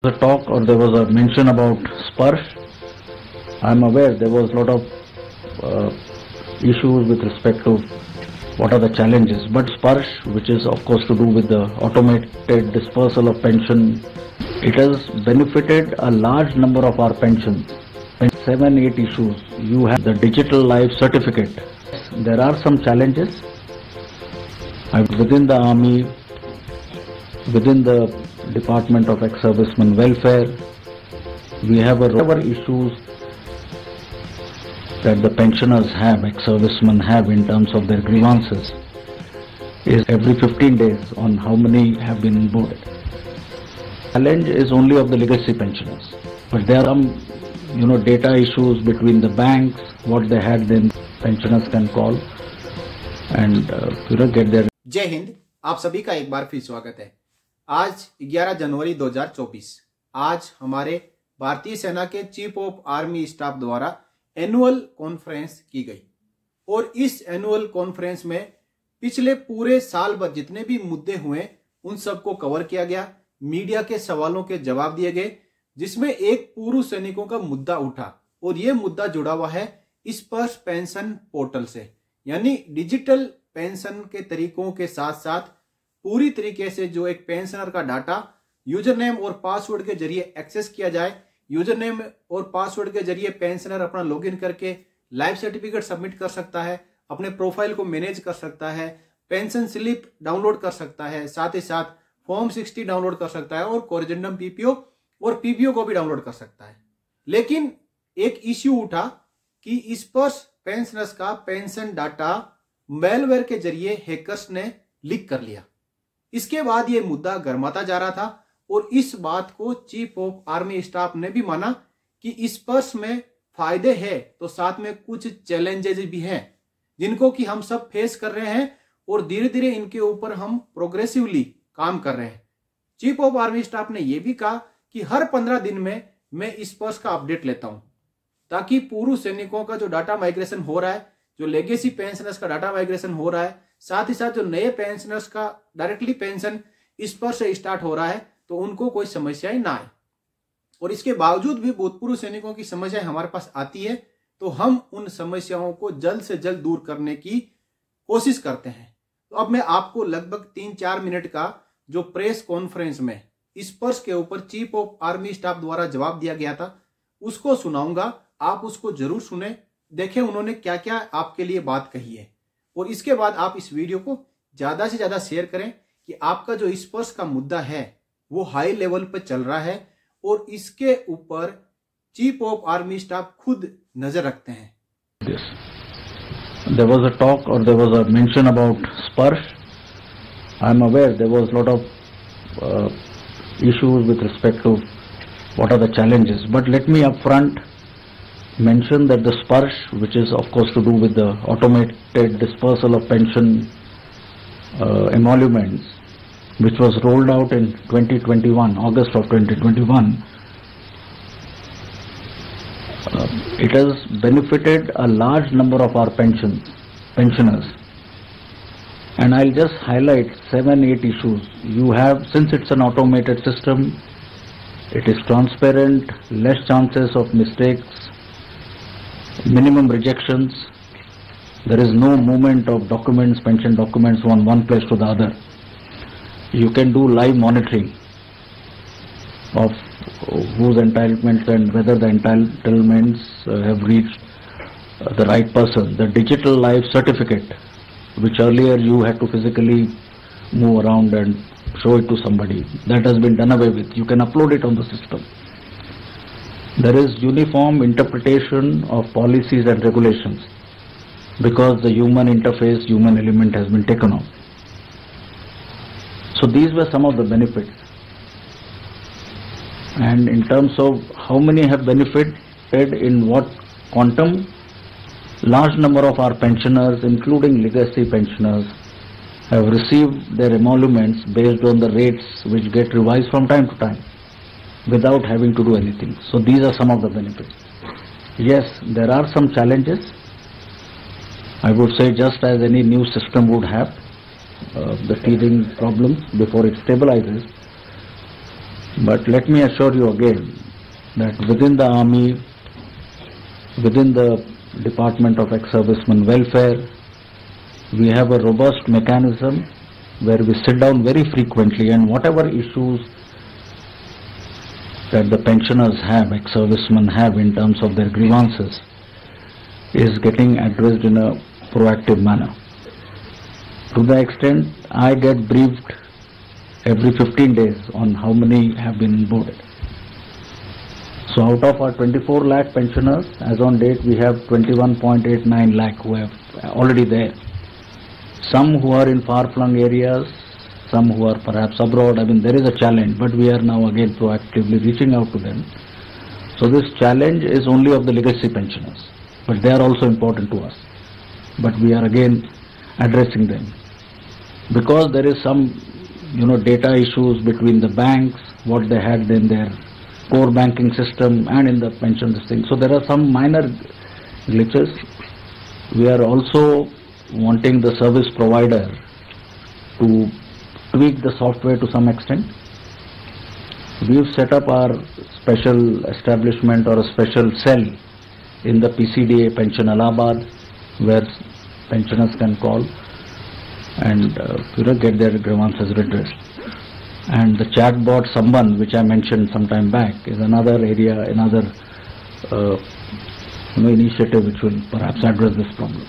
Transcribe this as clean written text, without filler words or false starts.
The talk or there was a mention about SPARSH. I am aware there was a lot of issues with respect to what are the challenges, but SPARSH, which is of course to do with the automated dispersal of pension, it has benefited a large number of our pensions. 7-8 issues. You have the digital life certificate. There are some challenges within the army, within the Department of Ex-Servicemen Welfare. We have whatever issues that the pensioners have, ex-servicemen have in terms of their grievances, is every 15 days on how many have been onboarded. Challenge is only of the legacy pensioners, but there are some data issues between the banks, what they had, then pensioners can call and get their. जय हिंद। आप सभी का एक बार फिर स्वागत है। आज 11 जनवरी 2024 आज हमारे भारतीय सेना के चीफ ऑफ आर्मी स्टाफ द्वारा एनुअल कॉन्फ्रेंस की गई और इस एनुअल कॉन्फ्रेंस में पिछले पूरे साल भर जितने भी मुद्दे हुए उन सबको कवर किया गया। मीडिया के सवालों के जवाब दिए गए, जिसमें एक पूर्व सैनिकों का मुद्दा उठा और ये मुद्दा जुड़ा हुआ है स्पर्श पेंशन पोर्टल से, यानी डिजिटल पेंशन के तरीकों के साथ साथ पूरी तरीके से जो एक पेंशनर का डाटा यूजर नेम और पासवर्ड के जरिए एक्सेस किया जाए। यूजर नेम और पासवर्ड के जरिए पेंशनर अपना लॉगिन करके लाइफ सर्टिफिकेट सबमिट कर सकता है, अपने प्रोफाइल को मैनेज कर सकता है, पेंशन स्लिप डाउनलोड कर सकता है, साथ ही साथ फॉर्म 60 डाउनलोड कर सकता है और कोरिजेंडम पीपीओ और पीपीओ को भी डाउनलोड कर सकता है। लेकिन एक इश्यू उठा कि स्पर्श पेंशनर्स का पेंशन डाटा मेलवेयर के जरिए हैकर्स ने लीक कर लिया। इसके बाद ये मुद्दा गर्माता जा रहा था और इस बात को चीफ ऑफ आर्मी स्टाफ ने भी माना कि स्पर्श में फायदे हैं तो साथ में कुछ चैलेंजेस भी हैं जिनको कि हम सब फेस कर रहे हैं और धीरे धीरे इनके ऊपर हम प्रोग्रेसिवली काम कर रहे हैं। चीफ ऑफ आर्मी स्टाफ ने यह भी कहा कि हर 15 दिन में मैं स्पर्श का अपडेट लेता हूं ताकि पूर्व सैनिकों का जो डाटा माइग्रेशन हो रहा है, जो लेगेसी पेंशनर्स का डाटा माइग्रेशन हो रहा है, साथ ही साथ जो नए पेंशनर्स का डायरेक्टली पेंशन स्पर्श से स्टार्ट हो रहा है तो उनको कोई समस्याएं ना आए। और इसके बावजूद भी भूतपूर्व सैनिकों की समस्याएं हमारे पास आती है तो हम उन समस्याओं को जल्द से जल्द दूर करने की कोशिश करते हैं। तो अब मैं आपको लगभग 3-4 मिनट का जो प्रेस कॉन्फ्रेंस में स्पर्श के ऊपर चीफ ऑफ आर्मी स्टाफ द्वारा जवाब दिया गया था उसको सुनाऊंगा। आप उसको जरूर सुने, देखें उन्होंने क्या क्या आपके लिए बात कही है और इसके बाद आप इस वीडियो को ज्यादा से ज्यादा शेयर करें कि आपका जो स्पर्श का मुद्दा है वो हाई लेवल पर चल रहा है और इसके ऊपर चीफ ऑफ आर्मी स्टाफ खुद नजर रखते हैं। There was a talk or there was a mention about SPARSH. I am aware there was a lot of issues with respect to what are the challenges, but let me upfront mention that the SPARSH, which is of course to do with the automated dispersal of pension emoluments, which was rolled out in 2021, August of 2021, it has benefited a large number of our pensioners, and I'll just highlight 7-8 issues. You have, since it's an automated system, it is transparent, less chances of mistakes, minimum rejections, there is no movement of documents, pension documents from one place to the other. You can do live monitoring of whose entitlements and whether the entitlements have reached the right person. The digital life certificate, which earlier you had to physically move around and show it to somebody, that has been done away with. You can upload it on the system. There is uniform interpretation of policies and regulations because the human interface, human element has been taken off. So these were some of the benefits. And in terms of how many have benefited in what quantum, large number of our pensioners, including legacy pensioners, have received their emoluments based on the rates which get revised from time to time without having to do anything. So these are some of the benefits. Yes, there are some challenges. I would say just as any new system would have the teething problems before it stabilizes. But let me assure you again that within the Army, within the Department of Ex-Servicemen Welfare, we have a robust mechanism where we sit down very frequently, and whatever issues that the pensioners have, ex-servicemen have in terms of their grievances, is getting addressed in a proactive manner. To the extent I get briefed every 15 days on how many have been onboarded. So out of our 24 lakh pensioners, as on date we have 21.89 lakh who are already there. Some who are in far-flung areas, some who are perhaps abroad. I mean, there is a challenge, but we are now again proactively reaching out to them. So this challenge is only of the legacy pensioners, but they are also important to us. But we are again addressing them. Because there is some, data issues between the banks, what they had in their core banking system and in the pension thing. So there are some minor glitches. We are also wanting the service provider to tweak the software to some extent. We've set up our special establishment or a special cell in the PCDA Pension Allahabad, where pensioners can call and get their grievances redressed. And the chatbot Samban, which I mentioned some time back, is another area, another initiative which will perhaps address this problem.